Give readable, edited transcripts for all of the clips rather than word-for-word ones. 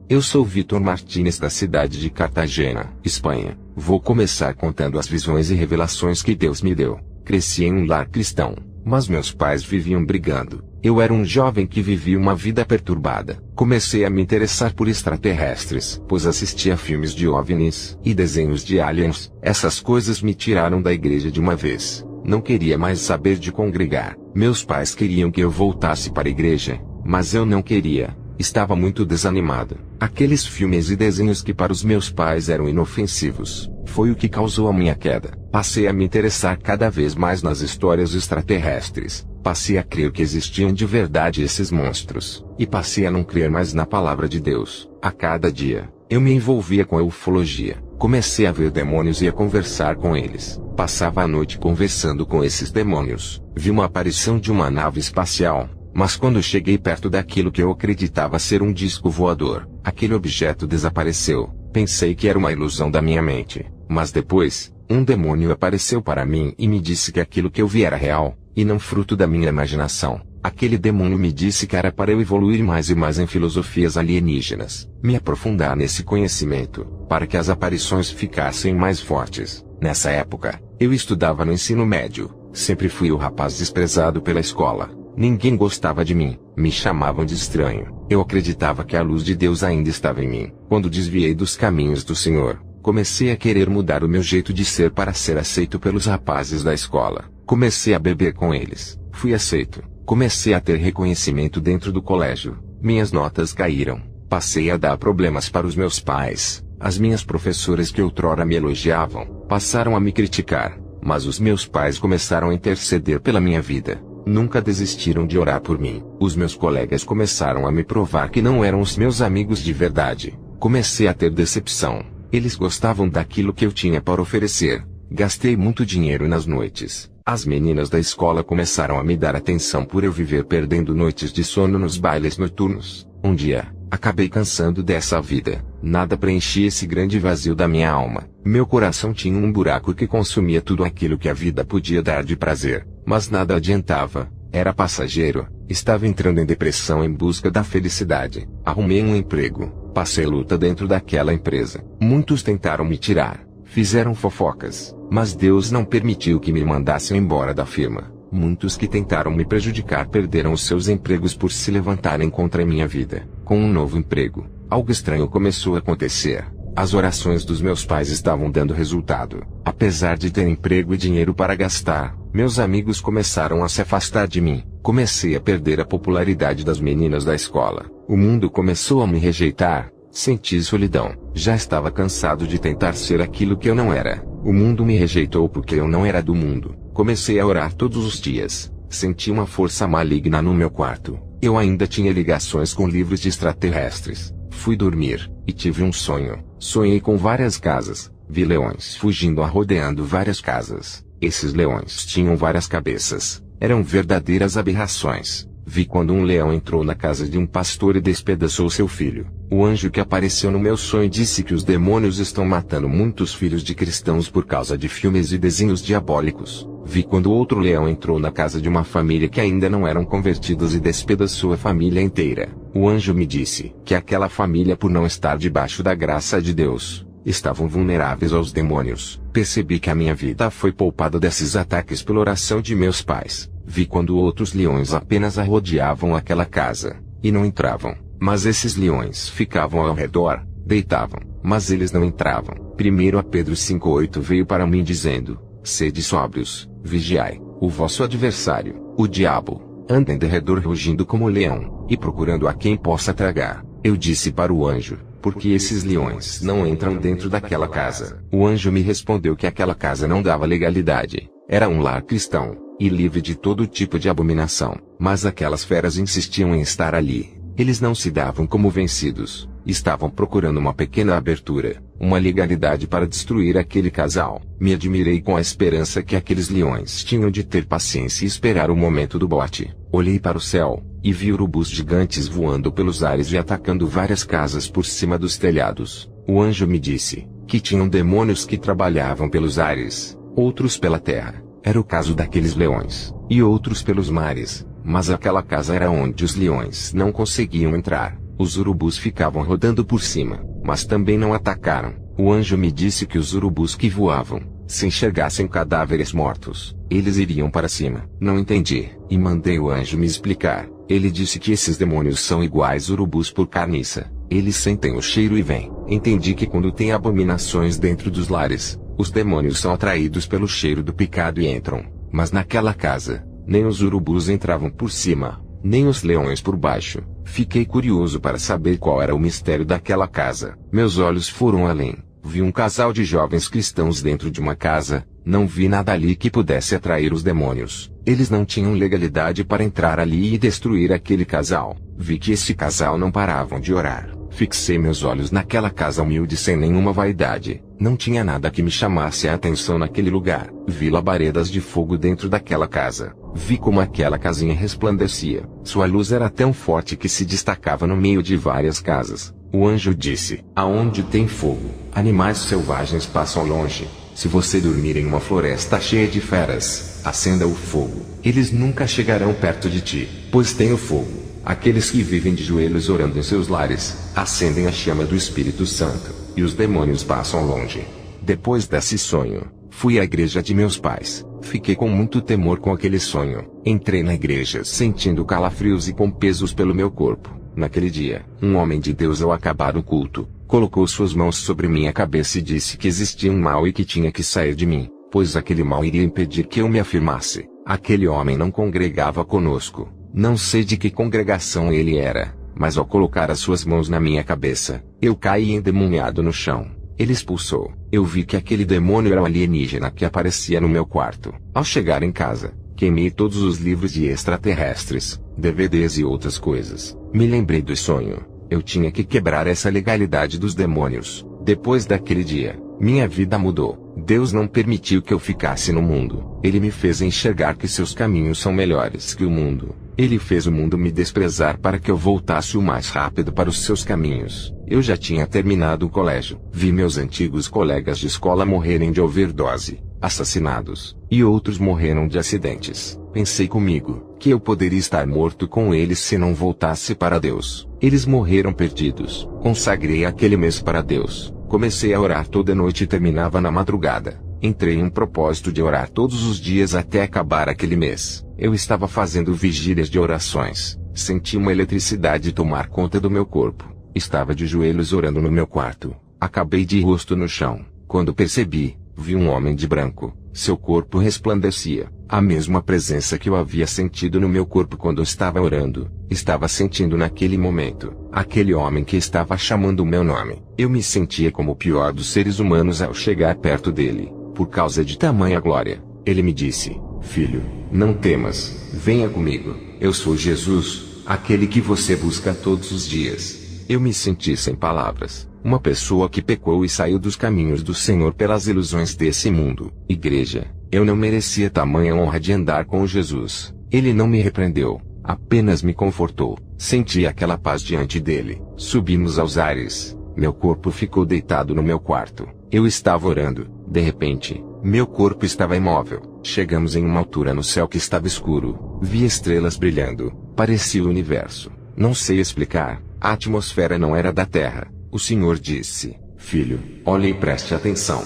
Eu sou Vitor Martínez da cidade de Cartagena, Espanha. Vou começar contando as visões e revelações que Deus me deu. Cresci em um lar cristão, mas meus pais viviam brigando. Eu era um jovem que vivia uma vida perturbada. Comecei a me interessar por extraterrestres, pois assistia a filmes de OVNIs e desenhos de aliens. Essas coisas me tiraram da igreja de uma vez. Não queria mais saber de congregar. Meus pais queriam que eu voltasse para a igreja, mas eu não queria. Estava muito desanimado. Aqueles filmes e desenhos que para os meus pais eram inofensivos, foi o que causou a minha queda. Passei a me interessar cada vez mais nas histórias extraterrestres. Passei a crer que existiam de verdade esses monstros. E passei a não crer mais na palavra de Deus. A cada dia, eu me envolvia com a ufologia. Comecei a ver demônios e a conversar com eles. Passava a noite conversando com esses demônios. Vi uma aparição de uma nave espacial. Mas quando cheguei perto daquilo que eu acreditava ser um disco voador, aquele objeto desapareceu. Pensei que era uma ilusão da minha mente. Mas depois, um demônio apareceu para mim e me disse que aquilo que eu vi era real, e não fruto da minha imaginação. Aquele demônio me disse que era para eu evoluir mais e mais em filosofias alienígenas, me aprofundar nesse conhecimento, para que as aparições ficassem mais fortes. Nessa época, eu estudava no ensino médio. Sempre fui o rapaz desprezado pela escola. Ninguém gostava de mim, me chamavam de estranho. Eu acreditava que a luz de Deus ainda estava em mim. Quando desviei dos caminhos do Senhor, comecei a querer mudar o meu jeito de ser para ser aceito pelos rapazes da escola. Comecei a beber com eles, fui aceito. Comecei a ter reconhecimento dentro do colégio. Minhas notas caíram. Passei a dar problemas para os meus pais. As minhas professoras que outrora me elogiavam, passaram a me criticar. Mas os meus pais começaram a interceder pela minha vida. Nunca desistiram de orar por mim. Os meus colegas começaram a me provar que não eram os meus amigos de verdade. Comecei a ter decepção. Eles gostavam daquilo que eu tinha para oferecer. Gastei muito dinheiro nas noites. As meninas da escola começaram a me dar atenção por eu viver perdendo noites de sono nos bailes noturnos. Um dia, acabei cansando dessa vida. Nada preenchia esse grande vazio da minha alma. Meu coração tinha um buraco que consumia tudo aquilo que a vida podia dar de prazer. Mas nada adiantava. Era passageiro. Estava entrando em depressão em busca da felicidade. Arrumei um emprego. Passei luta dentro daquela empresa. Muitos tentaram me tirar. Fizeram fofocas. Mas Deus não permitiu que me mandassem embora da firma. Muitos que tentaram me prejudicar perderam os seus empregos por se levantarem contra a minha vida. Com um novo emprego, algo estranho começou a acontecer. As orações dos meus pais estavam dando resultado. Apesar de ter emprego e dinheiro para gastar, meus amigos começaram a se afastar de mim. Comecei a perder a popularidade das meninas da escola. O mundo começou a me rejeitar. Senti solidão. Já estava cansado de tentar ser aquilo que eu não era. O mundo me rejeitou porque eu não era do mundo. Comecei a orar todos os dias. Senti uma força maligna no meu quarto. Eu ainda tinha ligações com livros de extraterrestres. Fui dormir, e tive um sonho. Sonhei com várias casas. Vi leões fugindo rodeando várias casas. Esses leões tinham várias cabeças. Eram verdadeiras aberrações. Vi quando um leão entrou na casa de um pastor e despedaçou seu filho. O anjo que apareceu no meu sonho disse que os demônios estão matando muitos filhos de cristãos por causa de filmes e desenhos diabólicos. Vi quando outro leão entrou na casa de uma família que ainda não eram convertidos e despedaçou a família inteira. O anjo me disse que aquela família, por não estar debaixo da graça de Deus, estavam vulneráveis aos demônios. Percebi que a minha vida foi poupada desses ataques pela oração de meus pais. Vi quando outros leões apenas rodeavam aquela casa, e não entravam. Mas esses leões ficavam ao redor, deitavam, mas eles não entravam. 1 Pedro 5:8 veio para mim dizendo: sede sóbrios, vigiai. O vosso adversário, o diabo, anda em derredor rugindo como leão, e procurando a quem possa tragar. Eu disse para o anjo: porque esses leões não entram dentro daquela casa? O anjo me respondeu que aquela casa não dava legalidade. Era um lar cristão, e livre de todo tipo de abominação. Mas aquelas feras insistiam em estar ali. Eles não se davam como vencidos. Estavam procurando uma pequena abertura, uma legalidade para destruir aquele casal. Me admirei com a esperança que aqueles leões tinham de ter paciência e esperar o momento do bote. Olhei para o céu, e vi urubus gigantes voando pelos ares e atacando várias casas por cima dos telhados. O anjo me disse que tinham demônios que trabalhavam pelos ares, outros pela terra. Era o caso daqueles leões, e outros pelos mares. Mas aquela casa era onde os leões não conseguiam entrar. Os urubus ficavam rodando por cima, mas também não atacaram. O anjo me disse que os urubus que voavam, se enxergassem cadáveres mortos, eles iriam para cima. Não entendi, e mandei o anjo me explicar. Ele disse que esses demônios são iguais urubus por carniça. Eles sentem o cheiro e vêm. Entendi que quando tem abominações dentro dos lares, os demônios são atraídos pelo cheiro do pecado e entram. Mas naquela casa, nem os urubus entravam por cima, nem os leões por baixo. Fiquei curioso para saber qual era o mistério daquela casa. Meus olhos foram além. Vi um casal de jovens cristãos dentro de uma casa. Não vi nada ali que pudesse atrair os demônios. Eles não tinham legalidade para entrar ali e destruir aquele casal. Vi que esse casal não paravam de orar. Fixei meus olhos naquela casa humilde sem nenhuma vaidade. Não tinha nada que me chamasse a atenção naquele lugar. Vi labaredas de fogo dentro daquela casa. Vi como aquela casinha resplandecia. Sua luz era tão forte que se destacava no meio de várias casas. O anjo disse: aonde tem fogo, animais selvagens passam longe. Se você dormir em uma floresta cheia de feras, acenda o fogo. Eles nunca chegarão perto de ti, pois tem o fogo. Aqueles que vivem de joelhos orando em seus lares, acendem a chama do Espírito Santo, e os demônios passam longe. Depois desse sonho, fui à igreja de meus pais. Fiquei com muito temor com aquele sonho. Entrei na igreja sentindo calafrios e com pesos pelo meu corpo. Naquele dia, um homem de Deus, ao acabar o culto, colocou suas mãos sobre minha cabeça e disse que existia um mal e que tinha que sair de mim, pois aquele mal iria impedir que eu me afirmasse. Aquele homem não congregava conosco. Não sei de que congregação ele era, mas ao colocar as suas mãos na minha cabeça, eu caí endemoniado no chão. Ele expulsou. Eu vi que aquele demônio era um alienígena que aparecia no meu quarto. Ao chegar em casa, queimei todos os livros de extraterrestres, DVDs e outras coisas. Me lembrei do sonho. Eu tinha que quebrar essa legalidade dos demônios. Depois daquele dia, minha vida mudou. Deus não permitiu que eu ficasse no mundo. Ele me fez enxergar que seus caminhos são melhores que o mundo. Ele fez o mundo me desprezar para que eu voltasse o mais rápido para os seus caminhos. Eu já tinha terminado o colégio. Vi meus antigos colegas de escola morrerem de overdose, assassinados, e outros morreram de acidentes. Pensei comigo, que eu poderia estar morto com eles se não voltasse para Deus. Eles morreram perdidos. Consagrei aquele mês para Deus. Comecei a orar toda noite e terminava na madrugada. Entrei em um propósito de orar todos os dias até acabar aquele mês. Eu estava fazendo vigílias de orações. Senti uma eletricidade tomar conta do meu corpo. Estava de joelhos orando no meu quarto. Acabei de rosto no chão. Quando percebi, vi um homem de branco. Seu corpo resplandecia. A mesma presença que eu havia sentido no meu corpo quando estava orando, estava sentindo naquele momento. Aquele homem que estava chamando o meu nome. Eu me sentia como o pior dos seres humanos ao chegar perto dele, por causa de tamanha glória. Ele me disse: filho, não temas, venha comigo. Eu sou Jesus, aquele que você busca todos os dias. Eu me senti sem palavras. Uma pessoa que pecou e saiu dos caminhos do Senhor pelas ilusões desse mundo. Igreja, eu não merecia tamanha honra de andar com Jesus. Ele não me repreendeu, apenas me confortou. Senti aquela paz diante dele. Subimos aos ares. Meu corpo ficou deitado no meu quarto. Eu estava orando. De repente, meu corpo estava imóvel. Chegamos em uma altura no céu que estava escuro. Vi estrelas brilhando. Parecia o universo. Não sei explicar. A atmosfera não era da Terra. O Senhor disse: filho, olhe e preste atenção.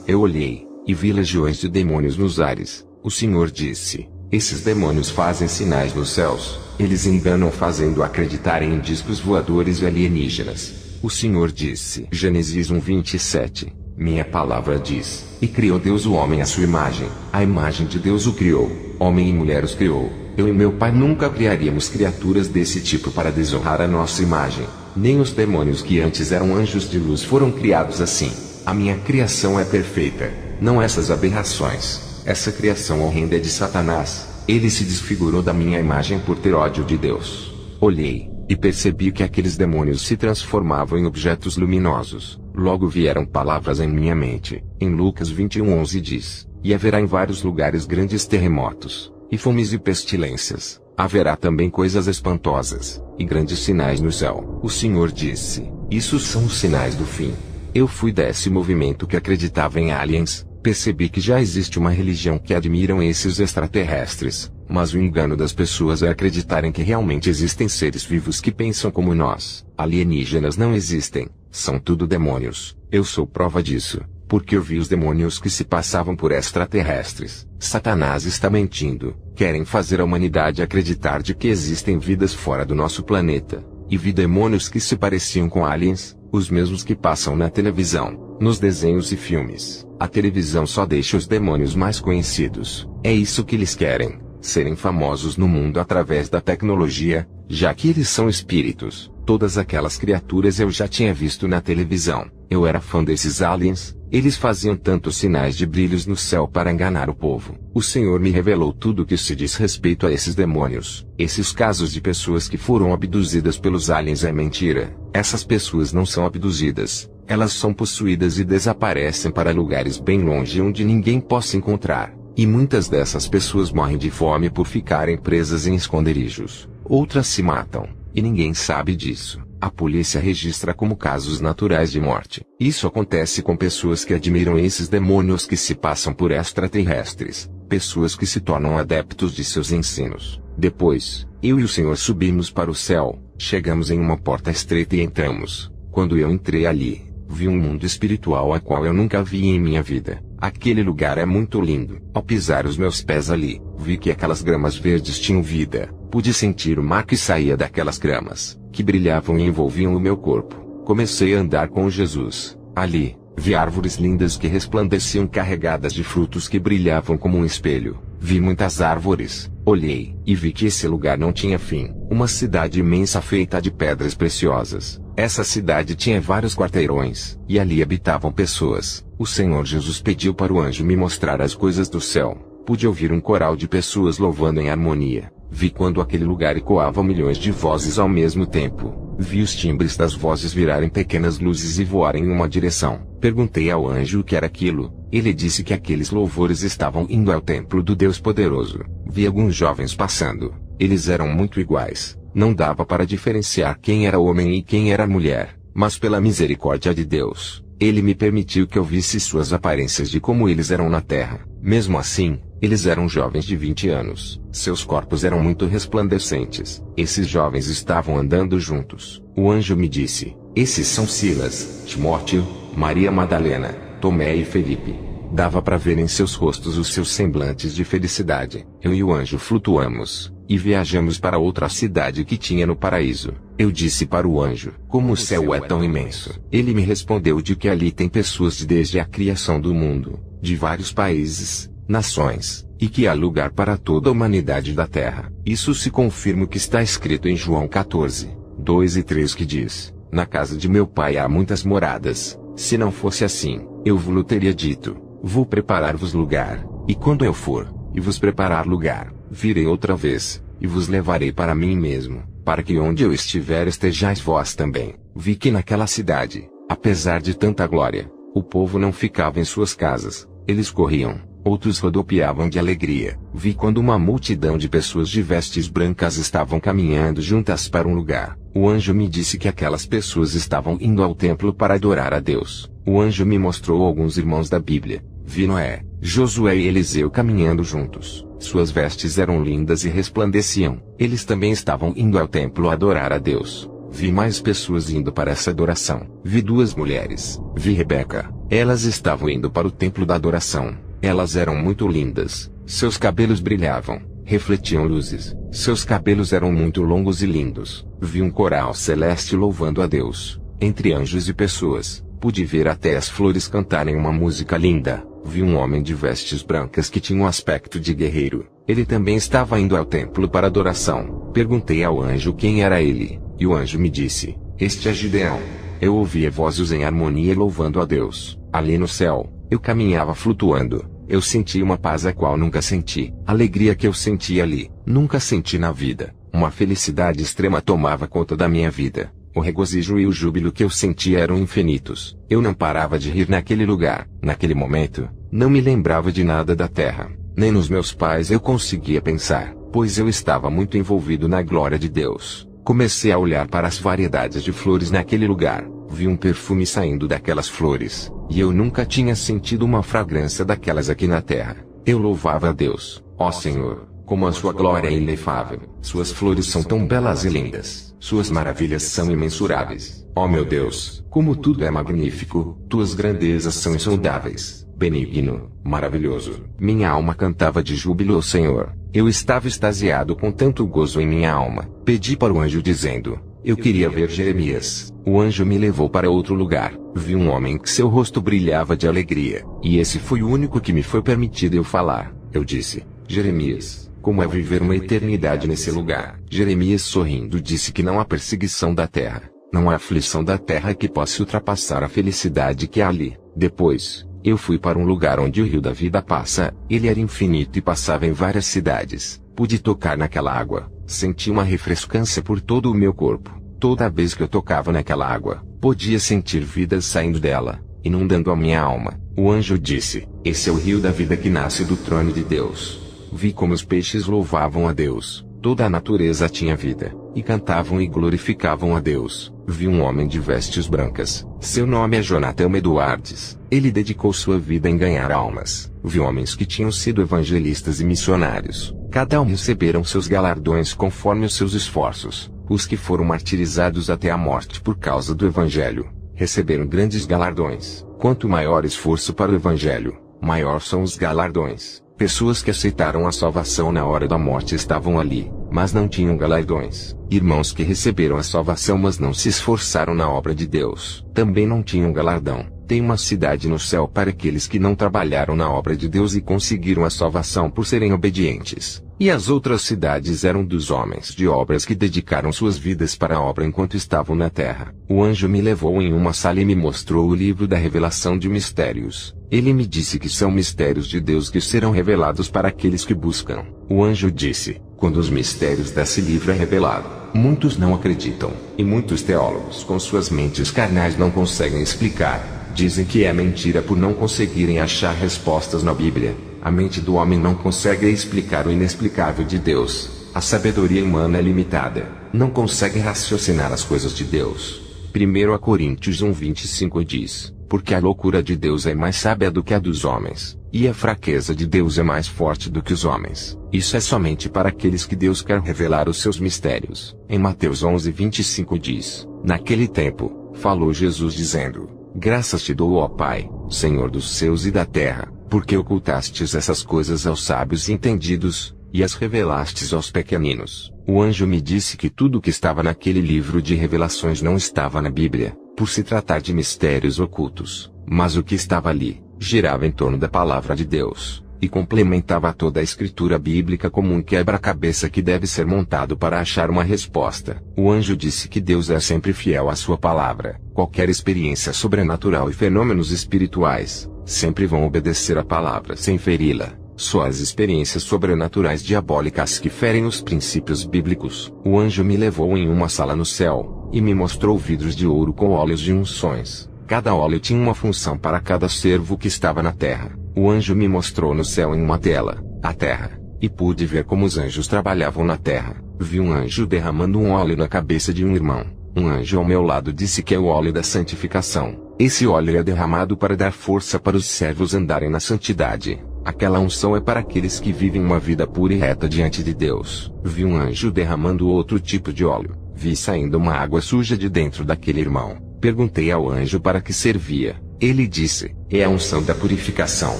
Eu olhei, e vi legiões de demônios nos ares. O Senhor disse: esses demônios fazem sinais nos céus. Eles enganam fazendo acreditar em discos voadores e alienígenas. O Senhor disse, Gênesis 1:27, minha palavra diz: e criou Deus o homem à sua imagem. A imagem de Deus o criou, homem e mulher os criou. Eu e meu pai nunca criaríamos criaturas desse tipo para desonrar a nossa imagem. Nem os demônios que antes eram anjos de luz foram criados assim. A minha criação é perfeita, não essas aberrações. Essa criação horrenda é de Satanás. Ele se desfigurou da minha imagem por ter ódio de Deus. Olhei, e percebi que aqueles demônios se transformavam em objetos luminosos. Logo vieram palavras em minha mente. Em Lucas 21:11 diz: e haverá em vários lugares grandes terremotos, e fomes e pestilências. Haverá também coisas espantosas, e grandes sinais no céu. O Senhor disse: isso são os sinais do fim. Eu fui desse movimento que acreditava em aliens. Percebi que já existe uma religião que admiram esses extraterrestres. Mas o engano das pessoas é acreditarem que realmente existem seres vivos que pensam como nós. Alienígenas não existem, são tudo demônios. Eu sou prova disso, porque eu vi os demônios que se passavam por extraterrestres. Satanás está mentindo. Querem fazer a humanidade acreditar de que existem vidas fora do nosso planeta. E vi demônios que se pareciam com aliens, os mesmos que passam na televisão, nos desenhos e filmes. A televisão só deixa os demônios mais conhecidos. É isso que eles querem, serem famosos no mundo através da tecnologia, já que eles são espíritos. Todas aquelas criaturas eu já tinha visto na televisão. Eu era fã desses aliens, eles faziam tantos sinais de brilhos no céu para enganar o povo. O Senhor me revelou tudo o que se diz respeito a esses demônios. Esses casos de pessoas que foram abduzidas pelos aliens é mentira. Essas pessoas não são abduzidas, elas são possuídas e desaparecem para lugares bem longe onde ninguém possa encontrar. E muitas dessas pessoas morrem de fome por ficarem presas em esconderijos. Outras se matam, e ninguém sabe disso. A polícia registra como casos naturais de morte. Isso acontece com pessoas que admiram esses demônios que se passam por extraterrestres, pessoas que se tornam adeptos de seus ensinos. Depois, eu e o Senhor subimos para o céu, chegamos em uma porta estreita e entramos. Quando eu entrei ali, vi um mundo espiritual a qual eu nunca vi em minha vida. Aquele lugar é muito lindo. Ao pisar os meus pés ali, vi que aquelas gramas verdes tinham vida. Pude sentir o mar que saía daquelas gramas, que brilhavam e envolviam o meu corpo. Comecei a andar com Jesus. Ali, vi árvores lindas que resplandeciam carregadas de frutos que brilhavam como um espelho. Vi muitas árvores. Olhei, e vi que esse lugar não tinha fim. Uma cidade imensa feita de pedras preciosas. Essa cidade tinha vários quarteirões, e ali habitavam pessoas. O Senhor Jesus pediu para o anjo me mostrar as coisas do céu. Pude ouvir um coral de pessoas louvando em harmonia. Vi quando aquele lugar ecoava milhões de vozes ao mesmo tempo. Vi os timbres das vozes virarem pequenas luzes e voarem em uma direção. Perguntei ao anjo o que era aquilo. Ele disse que aqueles louvores estavam indo ao templo do Deus Poderoso. Vi alguns jovens passando. Eles eram muito iguais. Não dava para diferenciar quem era homem e quem era mulher. Mas pela misericórdia de Deus, Ele me permitiu que eu visse suas aparências de como eles eram na terra. Mesmo assim, eles eram jovens de 20 anos. Seus corpos eram muito resplandecentes. Esses jovens estavam andando juntos. O anjo me disse: esses são Silas, Timóteo, Maria Madalena, Tomé e Felipe. Dava para ver em seus rostos os seus semblantes de felicidade. Eu e o anjo flutuamos, e viajamos para outra cidade que tinha no paraíso. Eu disse para o anjo: como o céu é tão imenso. Ele me respondeu de que ali tem pessoas desde a criação do mundo, de vários países, nações, e que há lugar para toda a humanidade da terra. Isso se confirma o que está escrito em João 14, 2 e 3 que diz: na casa de meu pai há muitas moradas. Se não fosse assim, eu vos teria dito: vou preparar-vos lugar, e quando eu for, e vos preparar lugar, virei outra vez, e vos levarei para mim mesmo, para que onde eu estiver estejais vós também. Vi que naquela cidade, apesar de tanta glória, o povo não ficava em suas casas, eles corriam, outros rodopiavam de alegria. Vi quando uma multidão de pessoas de vestes brancas estavam caminhando juntas para um lugar. O anjo me disse que aquelas pessoas estavam indo ao templo para adorar a Deus. O anjo me mostrou alguns irmãos da Bíblia. Vi Noé, Josué e Eliseu caminhando juntos. Suas vestes eram lindas e resplandeciam. Eles também estavam indo ao templo adorar a Deus. Vi mais pessoas indo para essa adoração. Vi duas mulheres. Vi Rebeca. Elas estavam indo para o templo da adoração. Elas eram muito lindas. Seus cabelos brilhavam, refletiam luzes. Seus cabelos eram muito longos e lindos. Vi um coral celeste louvando a Deus. Entre anjos e pessoas, pude ver até as flores cantarem uma música linda. Vi um homem de vestes brancas que tinha um aspecto de guerreiro. Ele também estava indo ao templo para adoração. Perguntei ao anjo quem era ele, e o anjo me disse: este é Gideão. Eu ouvia vozes em harmonia louvando a Deus. Ali no céu, eu caminhava flutuando. Eu senti uma paz a qual nunca senti. A alegria que eu senti ali, nunca senti na vida. Uma felicidade extrema tomava conta da minha vida. O regozijo e o júbilo que eu sentia eram infinitos. Eu não parava de rir naquele lugar. Naquele momento, não me lembrava de nada da terra. Nem nos meus pais eu conseguia pensar, pois eu estava muito envolvido na glória de Deus. Comecei a olhar para as variedades de flores naquele lugar. Vi um perfume saindo daquelas flores, e eu nunca tinha sentido uma fragrância daquelas aqui na terra. Eu louvava a Deus: ó Senhor, como a sua glória é inefável. Suas flores são tão belas e lindas. Suas maravilhas são imensuráveis. Ó meu Deus, como tudo é magnífico, tuas grandezas são insondáveis. Benigno, maravilhoso. Minha alma cantava de júbilo ao Senhor. Eu estava extasiado com tanto gozo em minha alma. Pedi para o anjo dizendo: eu queria ver Jeremias. O anjo me levou para outro lugar. Vi um homem que seu rosto brilhava de alegria. E esse foi o único que me foi permitido eu falar. Eu disse: Jeremias, como é viver uma eternidade nesse lugar? Jeremias sorrindo disse que não há perseguição da terra. Não há aflição da terra que possa ultrapassar a felicidade que há ali. Depois, eu fui para um lugar onde o rio da vida passa. Ele era infinito e passava em várias cidades. Pude tocar naquela água. Senti uma refrescância por todo o meu corpo. Toda vez que eu tocava naquela água, podia sentir vida saindo dela, inundando a minha alma. O anjo disse: esse é o rio da vida que nasce do trono de Deus. Vi como os peixes louvavam a Deus. Toda a natureza tinha vida, e cantavam e glorificavam a Deus. Vi um homem de vestes brancas. Seu nome é Jonathan Edwards. Ele dedicou sua vida em ganhar almas. Vi homens que tinham sido evangelistas e missionários. Cada um receberam seus galardões conforme os seus esforços. Os que foram martirizados até a morte por causa do Evangelho receberam grandes galardões. Quanto maior esforço para o Evangelho, maior são os galardões. Pessoas que aceitaram a salvação na hora da morte estavam ali, mas não tinham galardões. Irmãos que receberam a salvação mas não se esforçaram na obra de Deus, também não tinham galardão. Tem uma cidade no céu para aqueles que não trabalharam na obra de Deus e conseguiram a salvação por serem obedientes. E as outras cidades eram dos homens de obras que dedicaram suas vidas para a obra enquanto estavam na terra. O anjo me levou em uma sala e me mostrou o livro da revelação de mistérios. Ele me disse que são mistérios de Deus que serão revelados para aqueles que buscam. O anjo disse: quando os mistérios desse livro é revelado, muitos não acreditam, e muitos teólogos com suas mentes carnais não conseguem explicar. Dizem que é mentira por não conseguirem achar respostas na Bíblia. A mente do homem não consegue explicar o inexplicável de Deus. A sabedoria humana é limitada. Não consegue raciocinar as coisas de Deus. 1 Coríntios 1:25 diz: porque a loucura de Deus é mais sábia do que a dos homens, e a fraqueza de Deus é mais forte do que os homens. Isso é somente para aqueles que Deus quer revelar os seus mistérios. Em Mateus 11:25 diz: naquele tempo, falou Jesus dizendo: graças te dou, ó Pai, Senhor dos céus e da terra, porque ocultastes essas coisas aos sábios e entendidos, e as revelastes aos pequeninos. O anjo me disse que tudo o que estava naquele livro de revelações não estava na Bíblia, por se tratar de mistérios ocultos, mas o que estava ali, girava em torno da palavra de Deus, e complementava toda a escritura bíblica como um quebra-cabeça que deve ser montado para achar uma resposta. O anjo disse que Deus é sempre fiel à sua palavra. Qualquer experiência sobrenatural e fenômenos espirituais sempre vão obedecer à palavra sem feri-la. Só as experiências sobrenaturais diabólicas que ferem os princípios bíblicos. O anjo me levou em uma sala no céu, e me mostrou vidros de ouro com óleos de unções. Cada óleo tinha uma função para cada servo que estava na terra. O anjo me mostrou no céu em uma tela, a terra, e pude ver como os anjos trabalhavam na terra. Vi um anjo derramando um óleo na cabeça de um irmão. Um anjo ao meu lado disse que é o óleo da santificação. Esse óleo é derramado para dar força para os servos andarem na santidade. Aquela unção é para aqueles que vivem uma vida pura e reta diante de Deus. Vi um anjo derramando outro tipo de óleo. Vi saindo uma água suja de dentro daquele irmão. Perguntei ao anjo para que servia. Ele disse: é a unção da purificação.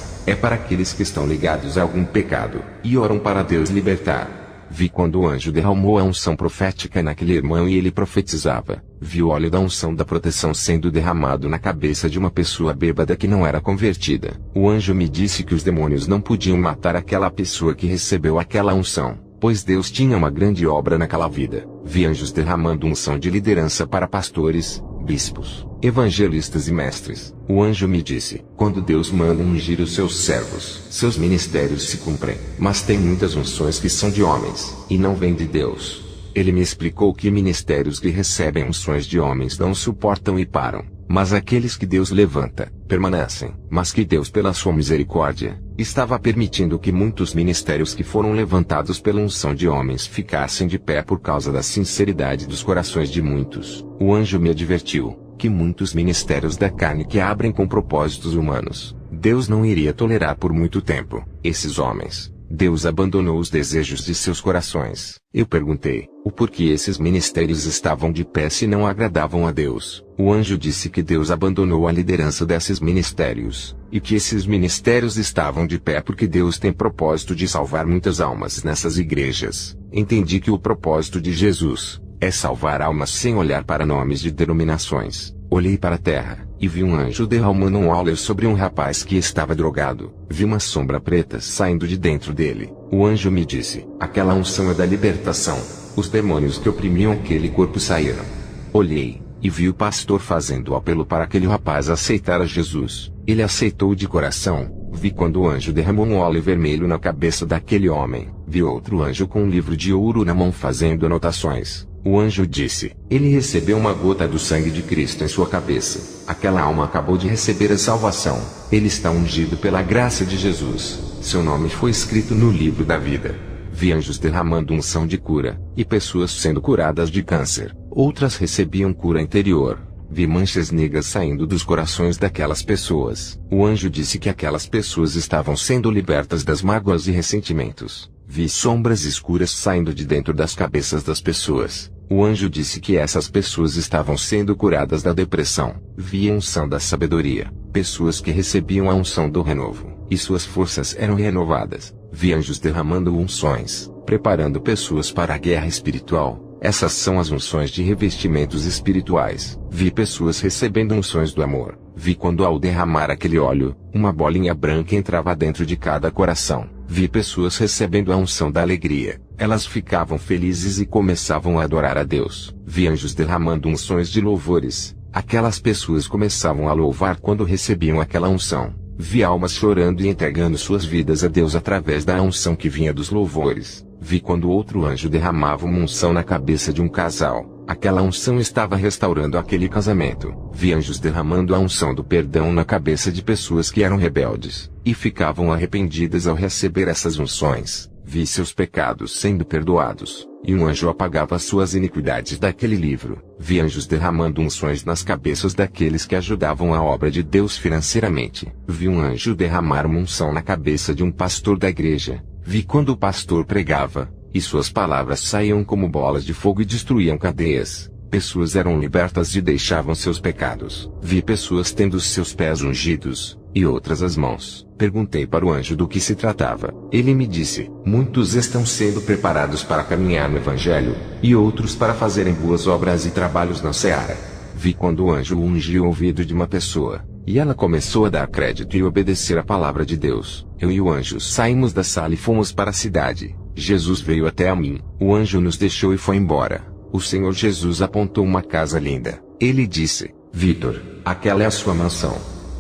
É para aqueles que estão ligados a algum pecado, e oram para Deus libertar. Vi quando o anjo derramou a unção profética naquele irmão e ele profetizava. Vi o óleo da unção da proteção sendo derramado na cabeça de uma pessoa bêbada que não era convertida. O anjo me disse que os demônios não podiam matar aquela pessoa que recebeu aquela unção, pois Deus tinha uma grande obra naquela vida. Vi anjos derramando unção de liderança para pastores, bispos, evangelistas e mestres. O anjo me disse: quando Deus manda ungir os seus servos, seus ministérios se cumprem. Mas tem muitas unções que são de homens, e não vêm de Deus. Ele me explicou que ministérios que recebem unções de homens não suportam e param, mas aqueles que Deus levanta, permanecem. Mas que Deus, pela sua misericórdia, estava permitindo que muitos ministérios que foram levantados pela unção de homens ficassem de pé por causa da sinceridade dos corações de muitos. O anjo me advertiu que muitos ministérios da carne que abrem com propósitos humanos, Deus não iria tolerar por muito tempo. Esses homens, Deus abandonou os desejos de seus corações. Eu perguntei, o porquê esses ministérios estavam de pé se não agradavam a Deus. O anjo disse que Deus abandonou a liderança desses ministérios, e que esses ministérios estavam de pé porque Deus tem propósito de salvar muitas almas nessas igrejas. Entendi que o propósito de Jesus é salvar almas sem olhar para nomes de denominações. Olhei para a terra, e vi um anjo derramando um óleo sobre um rapaz que estava drogado. Vi uma sombra preta saindo de dentro dele. O anjo me disse, aquela unção é da libertação. Os demônios que oprimiam aquele corpo saíram. Olhei, e vi o pastor fazendo o apelo para aquele rapaz aceitar a Jesus. Ele aceitou de coração. Vi quando o anjo derramou um óleo vermelho na cabeça daquele homem. Vi outro anjo com um livro de ouro na mão fazendo anotações. O anjo disse, ele recebeu uma gota do sangue de Cristo em sua cabeça. Aquela alma acabou de receber a salvação. Ele está ungido pela graça de Jesus. Seu nome foi escrito no livro da vida. Vi anjos derramando unção de cura, e pessoas sendo curadas de câncer. Outras recebiam cura interior. Vi manchas negras saindo dos corações daquelas pessoas. O anjo disse que aquelas pessoas estavam sendo libertas das mágoas e ressentimentos. Vi sombras escuras saindo de dentro das cabeças das pessoas. O anjo disse que essas pessoas estavam sendo curadas da depressão. Vi a unção da sabedoria, pessoas que recebiam a unção do renovo, e suas forças eram renovadas. Vi anjos derramando unções, preparando pessoas para a guerra espiritual. Essas são as unções de revestimentos espirituais. Vi pessoas recebendo unções do amor. Vi quando ao derramar aquele óleo, uma bolinha branca entrava dentro de cada coração. Vi pessoas recebendo a unção da alegria. Elas ficavam felizes e começavam a adorar a Deus. Vi anjos derramando unções de louvores. Aquelas pessoas começavam a louvar quando recebiam aquela unção. Vi almas chorando e entregando suas vidas a Deus através da unção que vinha dos louvores. Vi quando outro anjo derramava uma unção na cabeça de um casal. Aquela unção estava restaurando aquele casamento. Vi anjos derramando a unção do perdão na cabeça de pessoas que eram rebeldes, e ficavam arrependidas ao receber essas unções. Vi seus pecados sendo perdoados, e um anjo apagava suas iniquidades daquele livro. Vi anjos derramando unções nas cabeças daqueles que ajudavam a obra de Deus financeiramente. Vi um anjo derramar uma unção na cabeça de um pastor da igreja. Vi quando o pastor pregava, e suas palavras saíam como bolas de fogo e destruíam cadeias. Pessoas eram libertas e deixavam seus pecados. Vi pessoas tendo seus pés ungidos, e outras as mãos. Perguntei para o anjo do que se tratava. Ele me disse, muitos estão sendo preparados para caminhar no Evangelho, e outros para fazerem boas obras e trabalhos na seara. Vi quando o anjo ungiu o ouvido de uma pessoa, e ela começou a dar crédito e obedecer à palavra de Deus. Eu e o anjo saímos da sala e fomos para a cidade. Jesus veio até a mim. O anjo nos deixou e foi embora. O Senhor Jesus apontou uma casa linda. Ele disse, Vitor, aquela é a sua mansão.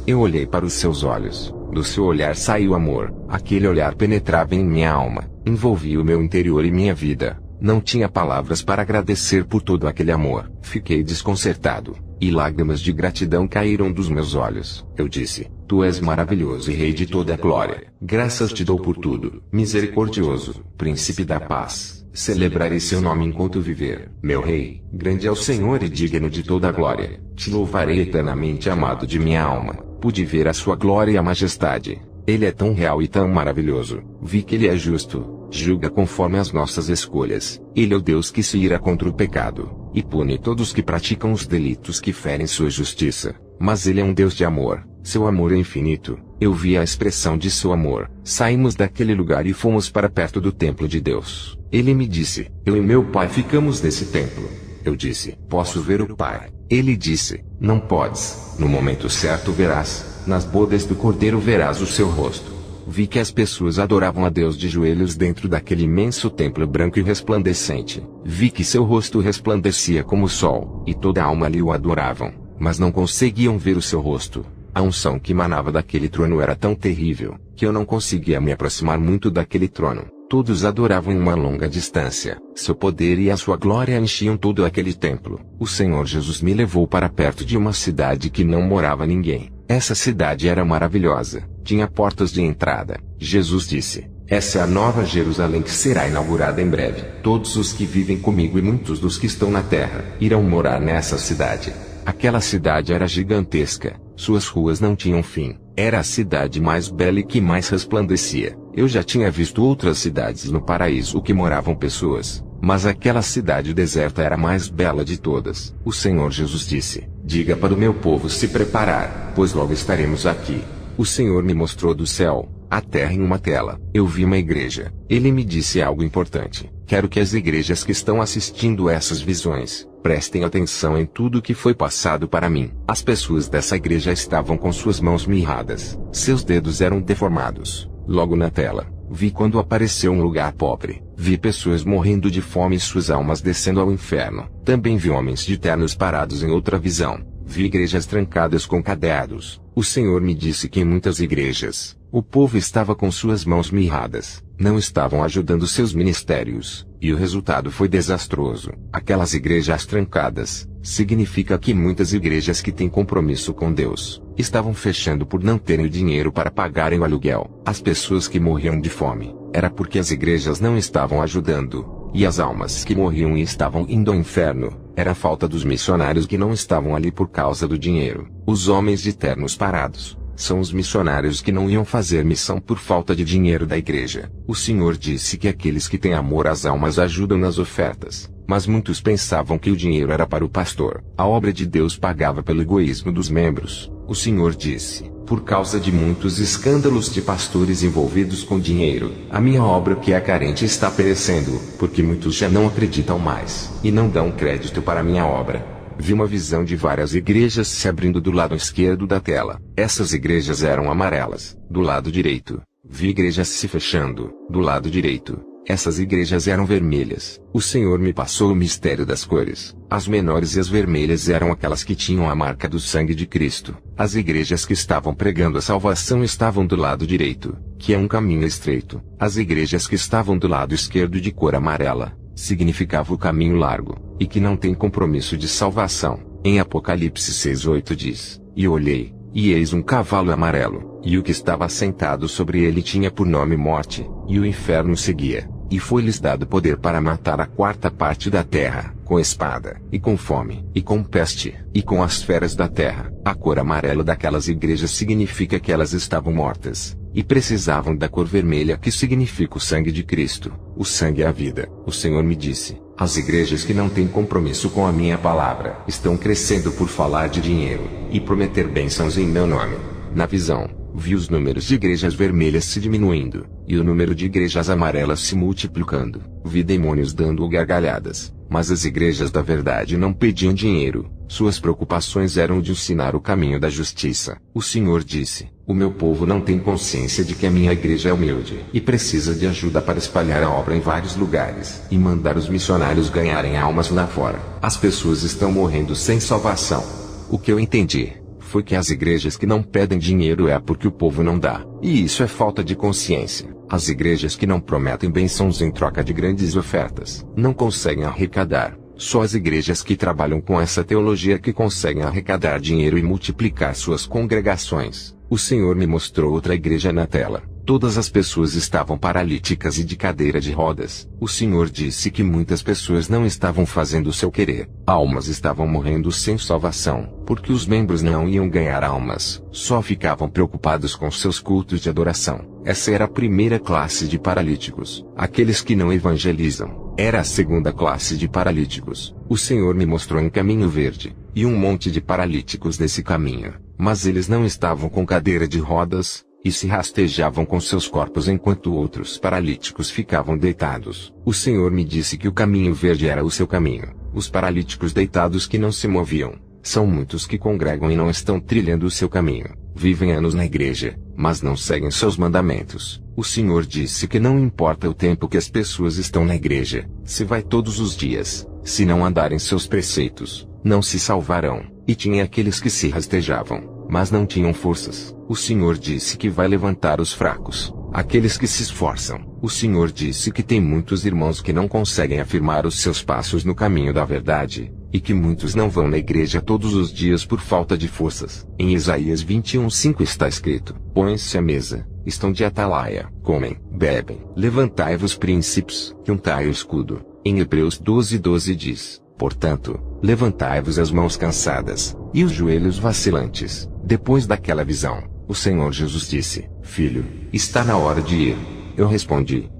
Eu olhei para os seus olhos. Do seu olhar saiu amor. Aquele olhar penetrava em minha alma, envolvia o meu interior e minha vida. Não tinha palavras para agradecer por todo aquele amor. Fiquei desconcertado, e lágrimas de gratidão caíram dos meus olhos. Eu disse, Tu és maravilhoso e Rei de toda a glória. Graças te dou por tudo. Misericordioso, Príncipe da paz. Celebrarei seu nome enquanto viver. Meu Rei, grande é o Senhor e digno de toda a glória. Te louvarei eternamente, amado de minha alma. Pude ver a sua glória e a majestade. Ele é tão real e tão maravilhoso. Vi que ele é justo, julga conforme as nossas escolhas. Ele é o Deus que se ira contra o pecado, e pune todos que praticam os delitos que ferem sua justiça. Mas ele é um Deus de amor, seu amor é infinito. Eu vi a expressão de seu amor. Saímos daquele lugar e fomos para perto do templo de Deus. Ele me disse, eu e meu pai ficamos nesse templo. Eu disse, posso ver o Pai? Ele disse, não podes. No momento certo verás, nas bodas do Cordeiro verás o seu rosto. Vi que as pessoas adoravam a Deus de joelhos dentro daquele imenso templo branco e resplandecente. Vi que seu rosto resplandecia como o sol, e toda a alma lhe o adoravam, mas não conseguiam ver o seu rosto. A unção que emanava daquele trono era tão terrível, que eu não conseguia me aproximar muito daquele trono. Todos adoravam em uma longa distância. Seu poder e a sua glória enchiam todo aquele templo. O Senhor Jesus me levou para perto de uma cidade que não morava ninguém. Essa cidade era maravilhosa, tinha portas de entrada. Jesus disse, essa é a nova Jerusalém que será inaugurada em breve. Todos os que vivem comigo e muitos dos que estão na terra, irão morar nessa cidade. Aquela cidade era gigantesca, suas ruas não tinham fim. Era a cidade mais bela e que mais resplandecia. Eu já tinha visto outras cidades no paraíso que moravam pessoas, mas aquela cidade deserta era a mais bela de todas. O Senhor Jesus disse: diga para o meu povo se preparar, pois logo estaremos aqui. O Senhor me mostrou do céu, a terra em uma tela. Eu vi uma igreja. Ele me disse algo importante. Quero que as igrejas que estão assistindo essas visões, prestem atenção em tudo que foi passado para mim. As pessoas dessa igreja estavam com suas mãos mirradas. Seus dedos eram deformados. Logo na tela, vi quando apareceu um lugar pobre. Vi pessoas morrendo de fome e suas almas descendo ao inferno. Também vi homens de ternos parados em outra visão. Vi igrejas trancadas com cadeados. O Senhor me disse que em muitas igrejas, o povo estava com suas mãos mirradas, não estavam ajudando seus ministérios, e o resultado foi desastroso. Aquelas igrejas trancadas, significa que muitas igrejas que têm compromisso com Deus, estavam fechando por não terem dinheiro para pagarem o aluguel. As pessoas que morriam de fome, era porque as igrejas não estavam ajudando. E as almas que morriam e estavam indo ao inferno, era a falta dos missionários que não estavam ali por causa do dinheiro. Os homens de ternos parados, são os missionários que não iam fazer missão por falta de dinheiro da igreja. O Senhor disse que aqueles que têm amor às almas ajudam nas ofertas, mas muitos pensavam que o dinheiro era para o pastor. A obra de Deus pagava pelo egoísmo dos membros. O Senhor disse: por causa de muitos escândalos de pastores envolvidos com dinheiro, a minha obra que é carente está perecendo, porque muitos já não acreditam mais, e não dão crédito para a minha obra. Vi uma visão de várias igrejas se abrindo do lado esquerdo da tela. Essas igrejas eram amarelas. Do lado direito, vi igrejas se fechando. Do lado direito, essas igrejas eram vermelhas. O Senhor me passou o mistério das cores. As menores e as vermelhas eram aquelas que tinham a marca do sangue de Cristo. As igrejas que estavam pregando a salvação estavam do lado direito, que é um caminho estreito. As igrejas que estavam do lado esquerdo de cor amarela, significava o caminho largo, e que não tem compromisso de salvação. Em Apocalipse 6:8 diz: e olhei, e eis um cavalo amarelo, e o que estava sentado sobre ele tinha por nome Morte, e o inferno seguia, e foi-lhes dado poder para matar a quarta parte da terra, com espada, e com fome, e com peste, e com as feras da terra. A cor amarela daquelas igrejas significa que elas estavam mortas, e precisavam da cor vermelha que significa o sangue de Cristo. O sangue é a vida. O Senhor me disse: as igrejas que não têm compromisso com a minha palavra estão crescendo por falar de dinheiro e prometer bênçãos em meu nome. Na visão, vi os números de igrejas vermelhas se diminuindo, e o número de igrejas amarelas se multiplicando. Vi demônios dando gargalhadas, mas as igrejas da verdade não pediam dinheiro, suas preocupações eram de ensinar o caminho da justiça. O Senhor disse: o meu povo não tem consciência de que a minha igreja é humilde, e precisa de ajuda para espalhar a obra em vários lugares, e mandar os missionários ganharem almas lá fora. As pessoas estão morrendo sem salvação. O que eu entendi foi que as igrejas que não pedem dinheiro é porque o povo não dá, e isso é falta de consciência. As igrejas que não prometem bênçãos em troca de grandes ofertas, não conseguem arrecadar. Só as igrejas que trabalham com essa teologia que conseguem arrecadar dinheiro e multiplicar suas congregações. O Senhor me mostrou outra igreja na tela. Todas as pessoas estavam paralíticas e de cadeira de rodas. O Senhor disse que muitas pessoas não estavam fazendo o seu querer. Almas estavam morrendo sem salvação, porque os membros não iam ganhar almas, só ficavam preocupados com seus cultos de adoração. Essa era a primeira classe de paralíticos. Aqueles que não evangelizam. Era a segunda classe de paralíticos. O Senhor me mostrou um caminho verde, e um monte de paralíticos nesse caminho, mas eles não estavam com cadeira de rodas, e se rastejavam com seus corpos enquanto outros paralíticos ficavam deitados. O Senhor me disse que o caminho verde era o seu caminho. Os paralíticos deitados que não se moviam, são muitos que congregam e não estão trilhando o seu caminho. Vivem anos na igreja, mas não seguem seus mandamentos. O Senhor disse que não importa o tempo que as pessoas estão na igreja, se vai todos os dias, se não andarem seus preceitos, não se salvarão. E tinha aqueles que se rastejavam, mas não tinham forças. O Senhor disse que vai levantar os fracos, aqueles que se esforçam. O Senhor disse que tem muitos irmãos que não conseguem afirmar os seus passos no caminho da verdade, e que muitos não vão na igreja todos os dias por falta de forças. Em Isaías 21:5 está escrito: põem-se à mesa, estão de atalaia, comem, bebem, levantai-vos príncipes, juntai o escudo. Em Hebreus 12:12 diz: portanto, levantai-vos as mãos cansadas, e os joelhos vacilantes. Depois daquela visão, O Senhor Jesus disse: Filho, está na hora de ir. Eu respondi: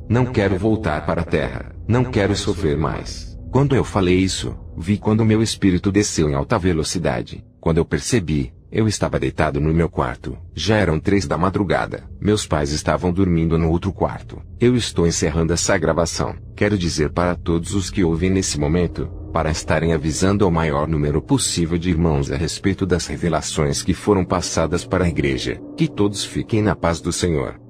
não quero voltar para a terra, não quero sofrer mais. Quando eu falei isso, vi quando meu espírito desceu em alta velocidade. Quando eu percebi, eu estava deitado no meu quarto. Já eram 3 da madrugada. Meus pais estavam dormindo no outro quarto. Eu estou encerrando essa gravação. Quero dizer para todos os que ouvem nesse momento, para estarem avisando ao maior número possível de irmãos a respeito das revelações que foram passadas para a igreja, que todos fiquem na paz do Senhor.